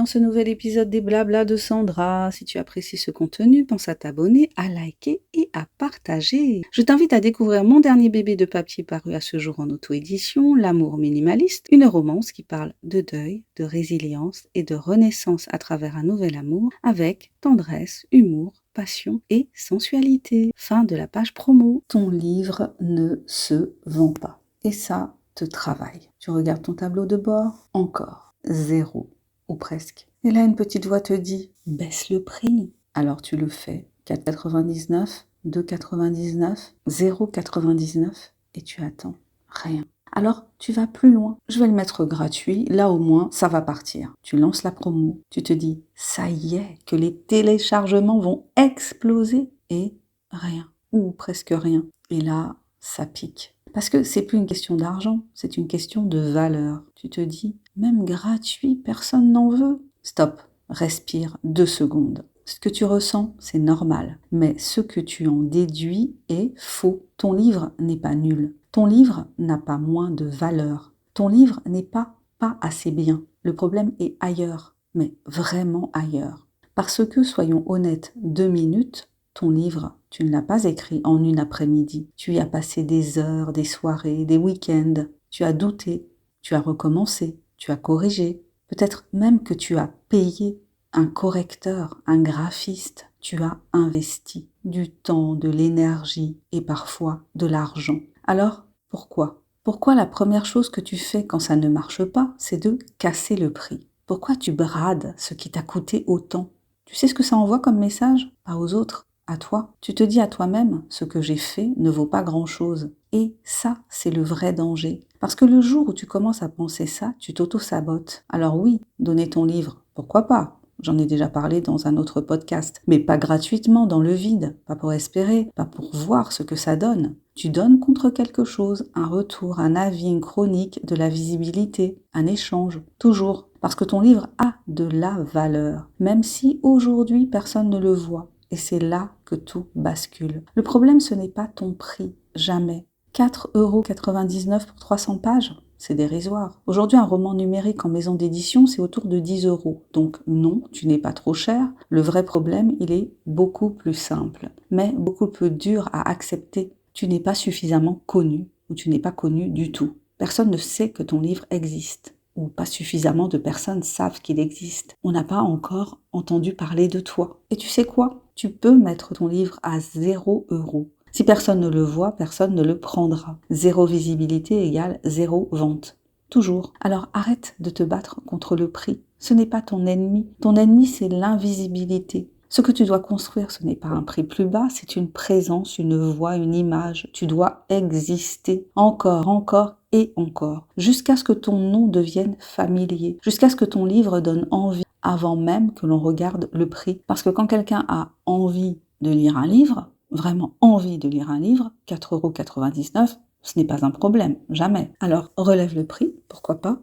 dans ce nouvel épisode des Blabla de Sandra. Si tu apprécies ce contenu, pense à t'abonner, à liker et à partager. Je t'invite à découvrir mon dernier bébé de papier paru à ce jour en auto-édition, L'amour minimaliste, une romance qui parle de deuil, de résilience et de renaissance à travers un nouvel amour avec tendresse, humour, passion et sensualité. Fin de la page promo. Ton livre ne se vend pas. Et ça te travaille. Tu regardes ton tableau de bord, encore 0 ou presque. Et là, une petite voix te dit « baisse le prix ». Alors tu le fais. 4,99, 2,99, 0,99 et tu attends rien. Alors, tu vas plus loin. Je vais le mettre gratuit, là au moins, ça va partir. Tu lances la promo, tu te dis, ça y est, que les téléchargements vont exploser et rien, ou presque rien. Et là, ça pique. Parce que c'est plus une question d'argent, c'est une question de valeur. Tu te dis, même gratuit, personne n'en veut. Stop, respire 2 secondes. Ce que tu ressens, c'est normal, mais ce que tu en déduis est faux. Ton livre n'est pas nul. Ton livre n'a pas moins de valeur. Ton livre n'est pas assez bien. Le problème est ailleurs, mais vraiment ailleurs. Parce que, soyons honnêtes, 2 minutes, ton livre, tu ne l'as pas écrit en une après-midi. Tu y as passé des heures, des soirées, des week-ends. Tu as douté, tu as recommencé, tu as corrigé. Peut-être même que tu as payé un correcteur, un graphiste. Tu as investi du temps, de l'énergie et parfois de l'argent. Alors, pourquoi ? Pourquoi la première chose que tu fais quand ça ne marche pas, c'est de casser le prix ? Pourquoi tu brades ce qui t'a coûté autant ? Tu sais ce que ça envoie comme message ? Pas aux autres, à toi. Tu te dis à toi-même, ce que j'ai fait ne vaut pas grand-chose. Et ça, c'est le vrai danger. Parce que le jour où tu commences à penser ça, tu t'auto-sabotes. Alors oui, donner ton livre, pourquoi pas ? J'en ai déjà parlé dans un autre podcast, mais pas gratuitement, dans le vide, pas pour espérer, pas pour voir ce que ça donne. Tu donnes contre quelque chose, un retour, un avis, une chronique, de la visibilité, un échange, toujours. Parce que ton livre a de la valeur, même si aujourd'hui personne ne le voit. Et c'est là que tout bascule. Le problème, ce n'est pas ton prix, jamais. 4,99 € pour 300 pages, c'est dérisoire. Aujourd'hui, un roman numérique en maison d'édition, c'est autour de 10 €. Donc non, tu n'es pas trop cher. Le vrai problème, il est beaucoup plus simple, mais beaucoup plus dur à accepter. Tu n'es pas suffisamment connu, ou tu n'es pas connu du tout. Personne ne sait que ton livre existe, ou pas suffisamment de personnes savent qu'il existe. On n'a pas encore entendu parler de toi. Et tu sais quoi ? Tu peux mettre ton livre à 0 €. Si personne ne le voit, personne ne le prendra. 0 visibilité égale 0 vente. Toujours. Alors arrête de te battre contre le prix. Ce n'est pas ton ennemi. Ton ennemi, c'est l'invisibilité. Ce que tu dois construire, ce n'est pas un prix plus bas, c'est une présence, une voix, une image. Tu dois exister encore et encore, jusqu'à ce que ton nom devienne familier, jusqu'à ce que ton livre donne envie avant même que l'on regarde le prix. Parce que quand quelqu'un a envie de lire un livre, vraiment envie de lire un livre, 4,99 €, ce n'est pas un problème, jamais. Alors relève le prix, pourquoi pas,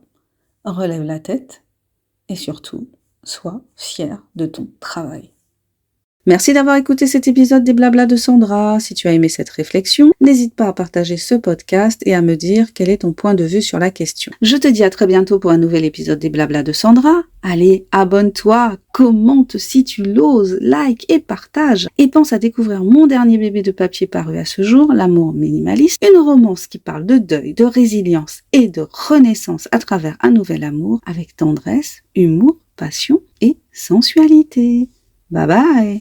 relève la tête et surtout, sois fier de ton travail. Merci d'avoir écouté cet épisode des Blabla de Sandra. Si tu as aimé cette réflexion, n'hésite pas à partager ce podcast et à me dire quel est ton point de vue sur la question. Je te dis à très bientôt pour un nouvel épisode des Blabla de Sandra. Allez, abonne-toi, commente si tu l'oses, like et partage. Et pense à découvrir mon dernier bébé de papier paru à ce jour, L'amour minimaliste, une romance qui parle de deuil, de résilience et de renaissance à travers un nouvel amour avec tendresse, humour, passion et sensualité. Bye bye!